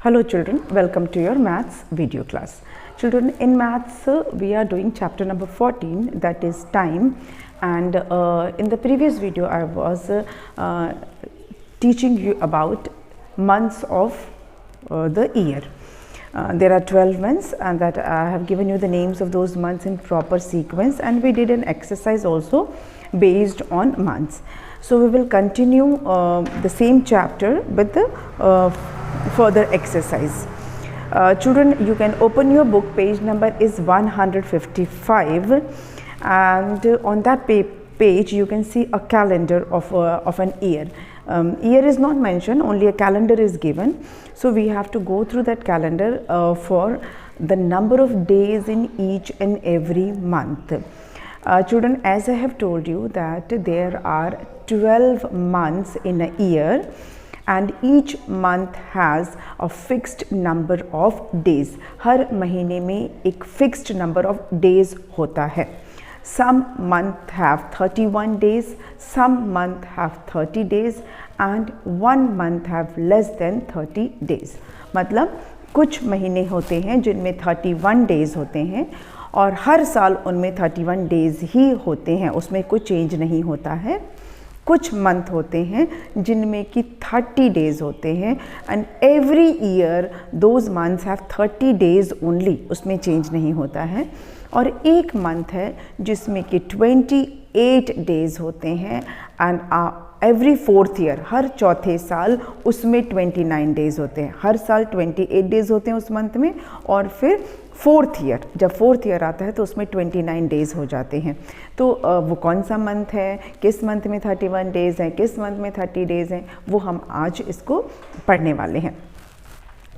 Hello children, welcome to your maths video class. Children, in maths we are doing chapter number 14, that is time, and in the previous video I was teaching you about months of the year. There are 12 months and that I have given you the names of those months in proper sequence, and we did an exercise also based on months. So we will continue the same chapter with the further exercise. Children, you can open your book, page number is 155, and on that page you can see a calendar of an year. Year is not mentioned, only a calendar is given. So we have to go through that calendar for the number of days in each and every month. Children, as I have told you that there are 12 months in a year, and each month has a fixed number of days. हर महीने में एक fixed number of days होता है. Some month have 31 days, some month have 30 days, and one month have less than 30 days. मतलब कुछ महीने होते हैं जिनमें 31 days होते हैं और हर साल उनमें 31 days ही होते हैं, उसमें कुछ चेंज नहीं होता है. कुछ मंथ होते हैं जिनमें कि 30 डेज होते हैं, and every year those months have 30 days only, उसमें चेंज नहीं होता है. और एक मंथ है जिसमें कि 28 डेज होते हैं, एंड एवरी फोर्थ ईयर, हर चौथे साल उसमें 29 डेज होते हैं. हर साल 28 डेज होते हैं उस मंथ में, और फिर फोर्थ ईयर, जब फोर्थ ईयर आता है तो उसमें 29 डेज हो जाते हैं. तो वो कौन सा मंथ है, किस मंथ में 31 डेज हैं, किस मंथ में 30 डेज हैं, वो हम आज इसको पढ़ने वाले हैं.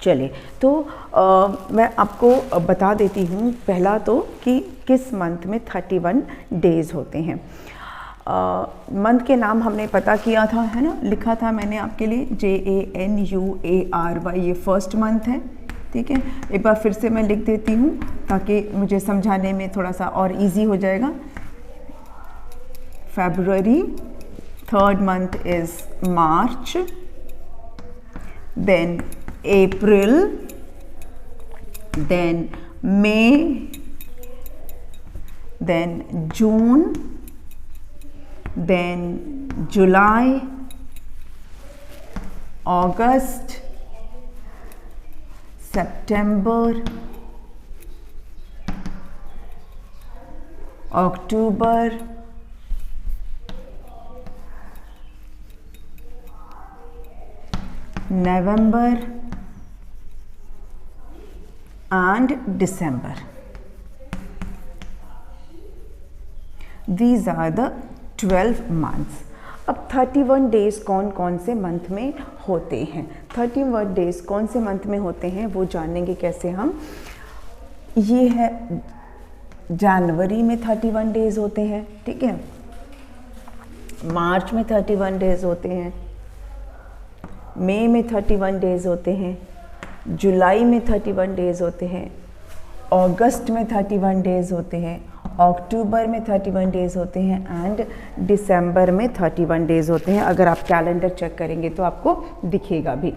चलिए, तो मैं आपको बता देती हूँ पहला तो कि किस मंथ में 31 डेज होते हैं. मंथ के नाम हमने पता किया था, है ना, लिखा था मैंने आपके लिए JANUARY, ये फर्स्ट मंथ है. ठीक है, एक बार फिर से मैं लिख देती हूँ ताकि मुझे समझाने में थोड़ा सा और इजी हो जाएगा. February, third month is March, then April, then May, then June, then July, August, September, October, November and December. These are the 12 months. अब 31 डेज़ कौन कौन से मंथ में होते हैं, 31 डेज़ कौन से मंथ में होते हैं वो जानेंगे कैसे हम. ये है जनवरी में 31 डेज़ होते हैं, ठीक है, मार्च में 31 डेज़ होते हैं, मई में 31 डेज़ होते हैं, जुलाई में 31 डेज़ होते हैं, अगस्त में 31 डेज़ होते हैं, अक्टूबर में 31 डेज़ होते हैं, एंड दिसंबर में 31 डेज़ होते हैं. अगर आप कैलेंडर चेक करेंगे तो आपको दिखेगा भी.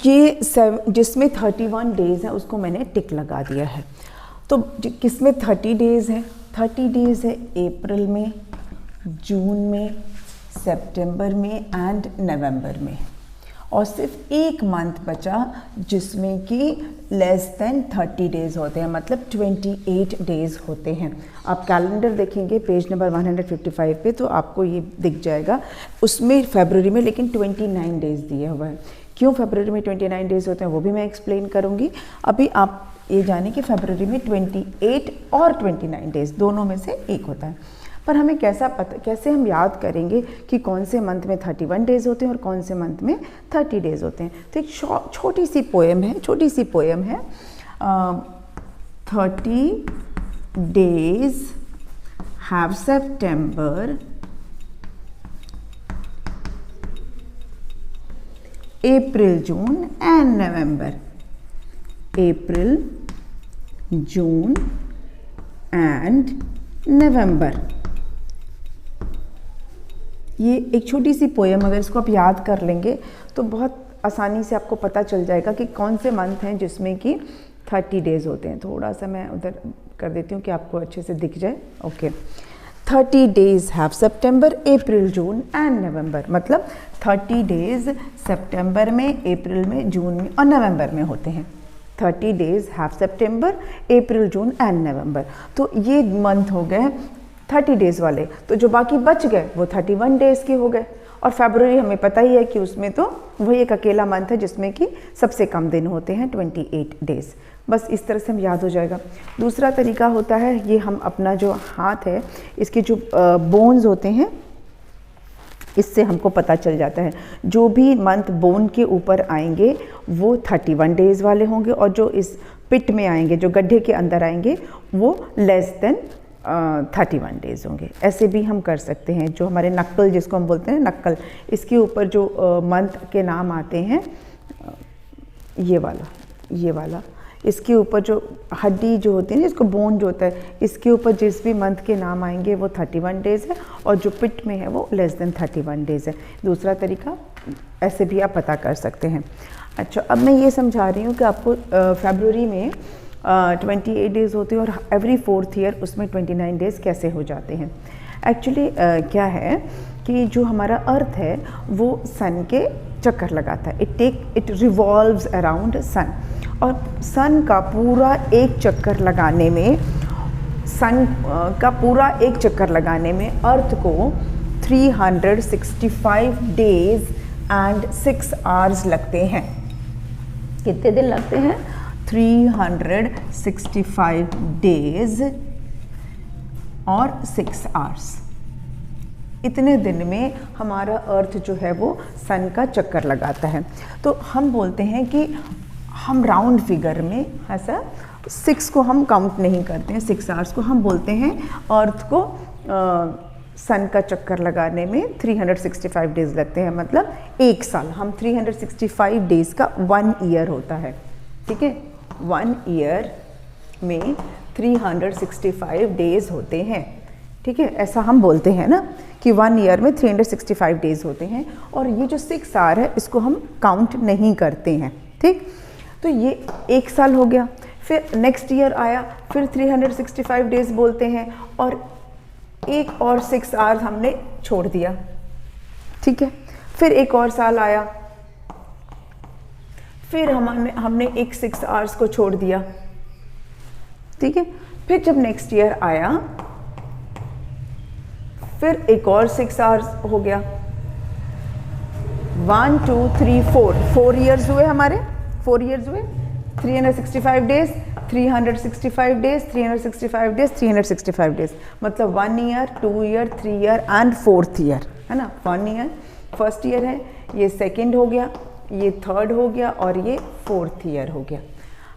ये जिसमें 31 डेज़ हैं उसको मैंने टिक लगा दिया है. तो किसमें 30 डेज़ हैं, 30 डेज़ है अप्रैल में, जून में, सितंबर में एंड नवंबर में. और सिर्फ एक मंथ बचा जिसमें कि लेस देन 30 डेज़ होते हैं, मतलब 28 डेज़ होते हैं. आप कैलेंडर देखेंगे पेज नंबर 155 पे तो आपको ये दिख जाएगा. उसमें फरवरी में लेकिन 29 डेज़ दिया हुआ है. क्यों फरवरी में 29 डेज़ होते हैं वो भी मैं एक्सप्लेन करूँगी. अभी आप ये जाने कि फरवरी में 28 और 29 डेज़ दोनों में से एक होता है. पर हमें कैसे हम याद करेंगे कि कौन से मंथ में 31 डेज़ होते हैं और कौन से मंथ में 30 डेज़ होते हैं. तो एक छोटी सी पोएम है 30 days have September, April, June and November. April, June and November. ये एक छोटी सी पोएम, अगर इसको आप याद कर लेंगे तो बहुत आसानी से आपको पता चल जाएगा कि कौन से मंथ हैं जिसमें कि 30 डेज़ होते हैं। थोड़ा सा मैं उधर कर देती हूँ कि आपको अच्छे से दिख जाए। Okay, 30 days have September, April, June and November. मतलब 30 डेज़ सितंबर में, अप्रैल में, जून में और नवंबर में होते हैं। 30 days have September, April, June and November. तो ये मंथ हो गए 30 डेज़ वाले। तो जो बाकी बच गए वो 31 डेज़ के हो गए। और फरवरी हमें पता ही है कि उसमें तो वही एक अकेला मंथ है जिसमें कि सबसे कम दिन होते हैं, 28 डेज़। बस इस तरह से हम याद हो जाएगा। दूसरा तरीका होता है, ये हम अपना जो हाथ है इसके जो बोन्स होते हैं इससे हमको पता चल जाता है। जो भी मंथ बोन के ऊपर आएंगे वो 31 डेज़ वाले होंगे, और जो इस पिट में आएंगे, जो गड्ढे के अंदर आएंगे, वो लेस देन 31 डेज़ होंगे। ऐसे भी हम कर सकते हैं। जो हमारे नक्कल जिसको हम बोलते हैं नक्कल, इसके ऊपर जो मंथ के नाम आते हैं, ये वाला इसके ऊपर जो हड्डी जो होती है ना, इसको बोन जो होता है, इसके ऊपर जिस भी मंथ के नाम आएंगे वो 31 डेज़ है, और जो पिट में है वो लेस देन 31 डेज़ है। दूसरा तरीका ऐसे भी आप पता कर सकते हैं। अच्छा, अब मैं ये समझा रही हूँ कि आपको फरवरी में 28 डेज़ होते हैं और एवरी 4th ईयर उसमें 29 डेज़ कैसे हो जाते हैं। एक्चुअली क्या है कि जो हमारा अर्थ है वो सन के चक्कर लगाता है। इट रिवॉल्व्स अराउंड सन, और सन का पूरा एक चक्कर लगाने में अर्थ को 365 डेज़ एंड 6 आवर्स लगते हैं। कितने दिन लगते हैं? 365 डेज़ और 6 आवर्स। इतने दिन में हमारा अर्थ जो है वो सन का चक्कर लगाता है। तो हम बोलते हैं कि हम राउंड फिगर में ऐसा 6 को हम काउंट नहीं करते हैं, 6 आवर्स को हम बोलते हैं अर्थ को सन का चक्कर लगाने में 365 डेज़ लगते हैं। मतलब एक साल, हम 365 डेज़ का 1 ईयर होता है। ठीक है, 1 ईयर में 365 डेज़ होते हैं। ठीक है, ऐसा हम बोलते हैं ना कि 1 ईयर में 365 डेज़ होते हैं, और ये जो 6 आवर है इसको हम काउंट नहीं करते हैं। ठीक, तो ये एक साल हो गया। फिर नेक्स्ट ईयर आया, फिर 365 डेज़ बोलते हैं, और एक और 6 आवर्स हमने छोड़ दिया। ठीक है, फिर एक और साल आया, फिर हमने एक 6 आवर्स को छोड़ दिया। ठीक है, फिर जब नेक्स्ट ईयर आया फिर एक और 6 आवर्स हो गया। 1 2 3 4 ईयर्स हुए हमारे, 4 ईयर्स हुए। 365 डेज, 365 डेज, 365 डेज, 365 डेज, मतलब 1 year, 2 year, 3 year and 4th year, है ना। 1 ईयर फर्स्ट ईयर है, ये सेकेंड हो गया, ये थर्ड हो गया, और ये 4th ईयर हो गया।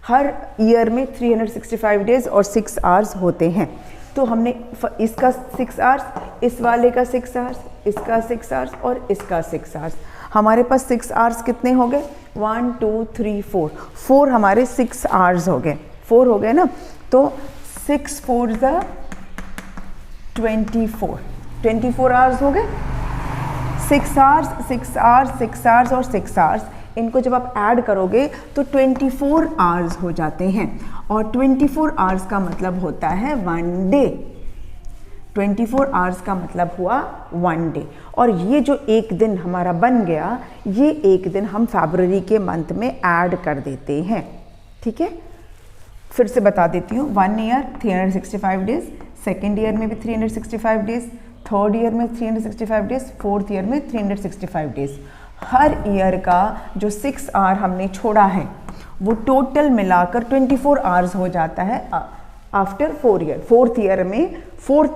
हर ईयर में 365 डेज और 6 आवर्स होते हैं। तो हमने इसका 6 आवर्स, इस वाले का 6 आवर्स, इसका 6 आवर्स और इसका 6 आवर्स। हमारे पास 6 आवर्स कितने हो गए? 1 2 3 4 हमारे 6 आवर्स हो गए, 4 हो गए ना। तो 6 4 ज़ा 24 आवर्स हो गए। 6 आवर्स, 6 आवर्स, 6 आवर्स और 6 आवर्स, इनको जब आप ऐड करोगे तो 24 आवर्स हो जाते हैं। और 24 आवर्स का मतलब होता है 1 डे। 24 आवर्स का मतलब हुआ 1 डे। और ये जो एक दिन हमारा बन गया, ये एक दिन हम फरवरी के मंथ में ऐड कर देते हैं। ठीक है, फिर से बता देती हूँ। 1 ईयर 365 डेज, सेकेंड ईयर में भी 365 डेज, थर्ड ईयर में 365 डेज, 4th ईयर में 365 डेज। हर ईयर का जो 6 आवर हमने छोड़ा है वो टोटल मिलाकर 24 आवर्स हो जाता है आफ्टर 4 ईयर। 4th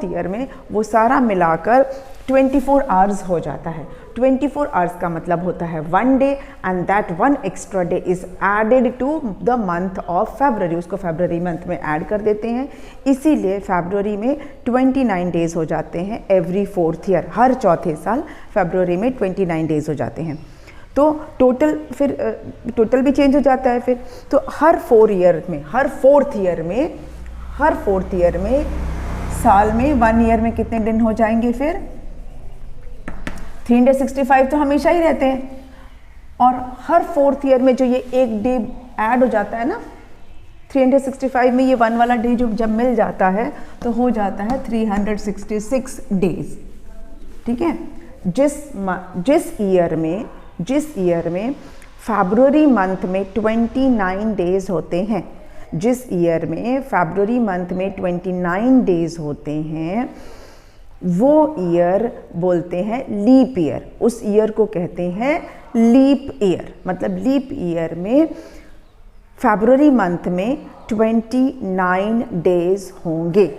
ईयर में वो सारा मिलाकर 24 आवर्स हो जाता है। 24 आवर्स का मतलब होता है 1 day, and that 1 extra day is added to the month of February. उसको फरवरी मंथ में ऐड कर देते हैं, इसीलिए फरवरी में 29 डेज हो जाते हैं एवरी 4th ईयर। हर चौथे साल फरवरी में 29 डेज हो जाते हैं। तो टोटल भी चेंज हो जाता है फिर। तो हर 4th ईयर में साल में 1 ईयर में कितने दिन हो जाएंगे? फिर 365 तो हमेशा ही रहते हैं, और हर 4th ईयर में जो ये एक डे ऐड हो जाता है ना 365 में, ये 1 वाला डे जो जब मिल जाता है तो हो जाता है 366 डेज। ठीक है, जिस ईयर में फरवरी मंथ में 29 डेज होते हैं, जिस ईयर में फरवरी मंथ में 29 डेज होते हैं, वो ईयर बोलते हैं लीप ईयर। उस ईयर को कहते हैं लीप ईयर। मतलब लीप ईयर में फरवरी मंथ में 29 डेज होंगे।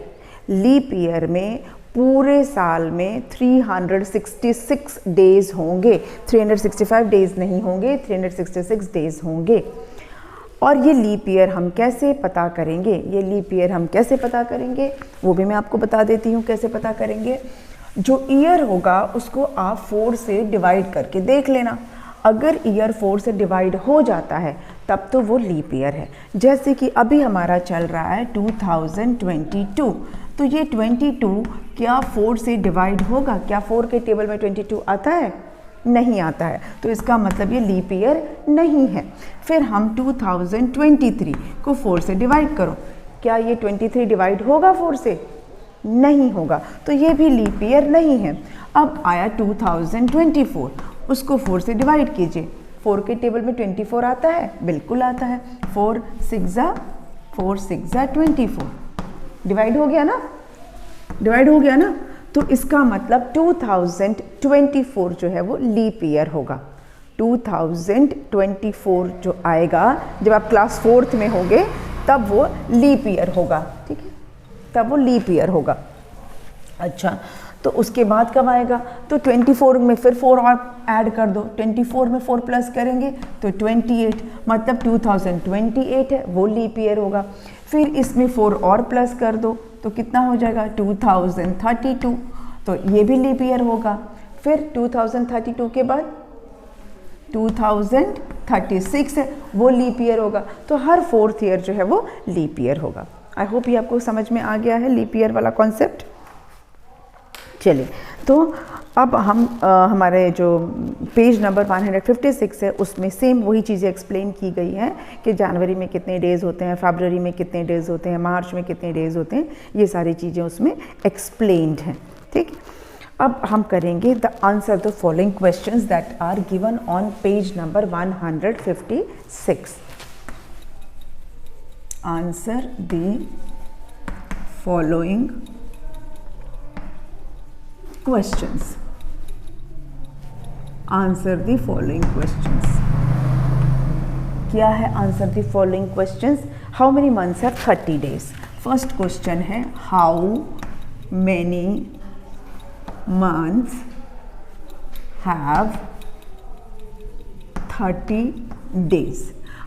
लीप ईयर में पूरे साल में 366 डेज होंगे, 365 डेज नहीं होंगे, 366 डेज होंगे। और ये लीप ईयर हम कैसे पता करेंगे, वो भी मैं आपको बता देती हूँ कैसे पता करेंगे। जो ईयर होगा उसको आप 4 से डिवाइड करके देख लेना। अगर ईयर 4 से डिवाइड हो जाता है तब तो वो लीप ईयर है। जैसे कि अभी हमारा चल रहा है 2022, तो ये 22 क्या 4 से डिवाइड होगा? क्या 4 के टेबल में 22 आता है? नहीं आता है, तो इसका मतलब ये लीप ईयर नहीं है। फिर हम 2023 को 4 से डिवाइड करो, क्या ये 23 डिवाइड होगा 4 से? नहीं होगा, तो ये भी लीप ईयर नहीं है। अब आया 2024, उसको 4 से डिवाइड कीजिए। 4 के टेबल में 24 आता है? बिल्कुल आता है। 4 6 जा 24, डिवाइड हो गया ना? तो इसका मतलब 2024 जो है वो लीप ईयर होगा। 2024 जो आएगा जब आप क्लास 4th में होंगे तब वो लीप ईयर होगा। ठीक है, तब वो लीप ईयर होगा। अच्छा, तो उसके बाद कब आएगा? तो 24 में फिर 4 और ऐड कर दो। 24 में 4 प्लस करेंगे तो 28, मतलब 2028 है, वो लीप ईयर होगा। फिर इसमें 4 और प्लस कर दो तो कितना हो जाएगा? 2032, तो ये भी लीप ईयर होगा। फिर 2032 के बाद 2036 है, वो लीप ईयर होगा। तो हर 4th ईयर जो है वो लीप ईयर होगा। आई होप ये आपको समझ में आ गया है लीप ईयर वाला कॉन्सेप्ट। चलिए, तो अब हम हमारे जो पेज नंबर 156 है उसमें सेम वही चीज़ें एक्सप्लेन की गई हैं कि जनवरी में कितने डेज़ होते हैं, फरवरी में कितने डेज़ होते हैं, मार्च में कितने डेज़ होते हैं, ये सारी चीज़ें उसमें एक्सप्लेन्ड हैं। ठीक, अब हम करेंगे the answer the following questions that are given on page number 156। Answer the following questions. Answer the following questions. क्या है answer the following questions? How many months have 30 days? First question है how many months have 30 days?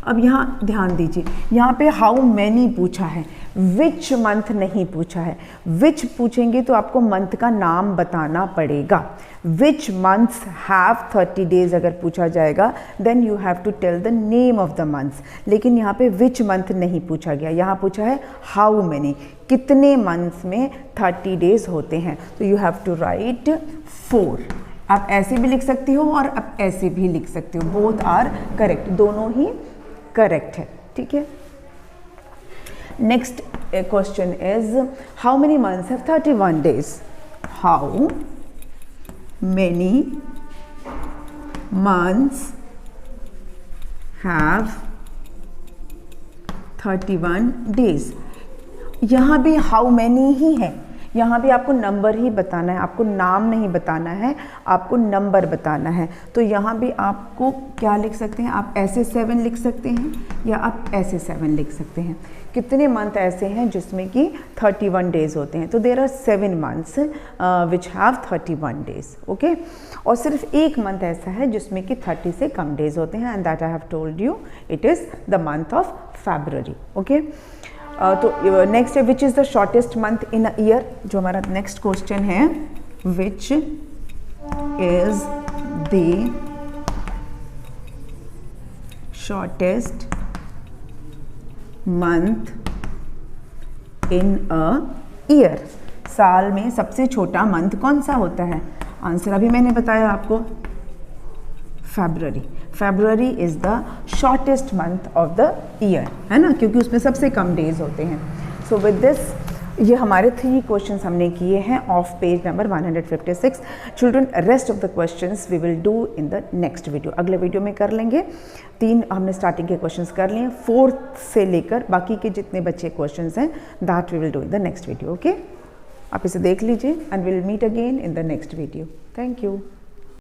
अब यहाँ ध्यान दीजिए, यहाँ पे how many पूछा है, विच मंथ नहीं पूछा है। विच पूछेंगे तो आपको मंथ का नाम बताना पड़ेगा। विच मंथ्स हैव 30 डेज अगर पूछा जाएगा then you have to tell the name of the months. लेकिन यहाँ पे विच मंथ नहीं पूछा गया, यहाँ पूछा है हाउ मैनी, कितने मंथ्स में 30 डेज होते हैं। तो यू हैव टू राइट 4। आप ऐसे भी लिख सकती हो और आप ऐसे भी लिख सकते हो, बोथ आर करेक्ट, दोनों ही करेक्ट है। ठीक है, next question is how many months have 31 days? How many months have 31 days? यहाँ भी हाउ मैनी ही है, यहाँ भी आपको नंबर ही बताना है, आपको नाम नहीं बताना है, आपको नंबर बताना है। तो यहाँ भी आपको क्या लिख सकते हैं, आप ऐसे 7 लिख सकते हैं या आप ऐसे 7 लिख सकते हैं। कितने मंथ ऐसे हैं जिसमें कि 31 डेज होते हैं? तो there are 7 months which have 31 days. Okay, और सिर्फ एक मंथ ऐसा है जिसमें कि 30 से कम डेज होते हैं, and that I have told you, it is the month of February. Okay, तो नेक्स्ट है which is the shortest month in a year. जो हमारा नेक्स्ट क्वेश्चन है, which is the shortest month in a year? साल में सबसे छोटा month कौन सा होता है? आंसर अभी मैंने बताया आपको, February is the shortest month of the year, है ना, क्योंकि उसमें सबसे कम डेज होते हैं. So with this, ये हमारे 3 क्वेश्चंस हमने किए हैं of page number 156. Children, rest of the questions we will do in the next video. अगले वीडियो में कर लेंगे. 3 हमने स्टार्टिंग के क्वेश्चंस कर लिए. 4th से लेकर बाकी के जितने बच्चे क्वेश्चंस हैं that we will do in the next video. Okay, आप इसे देख लीजिए and will meet again in the next video. Thank you.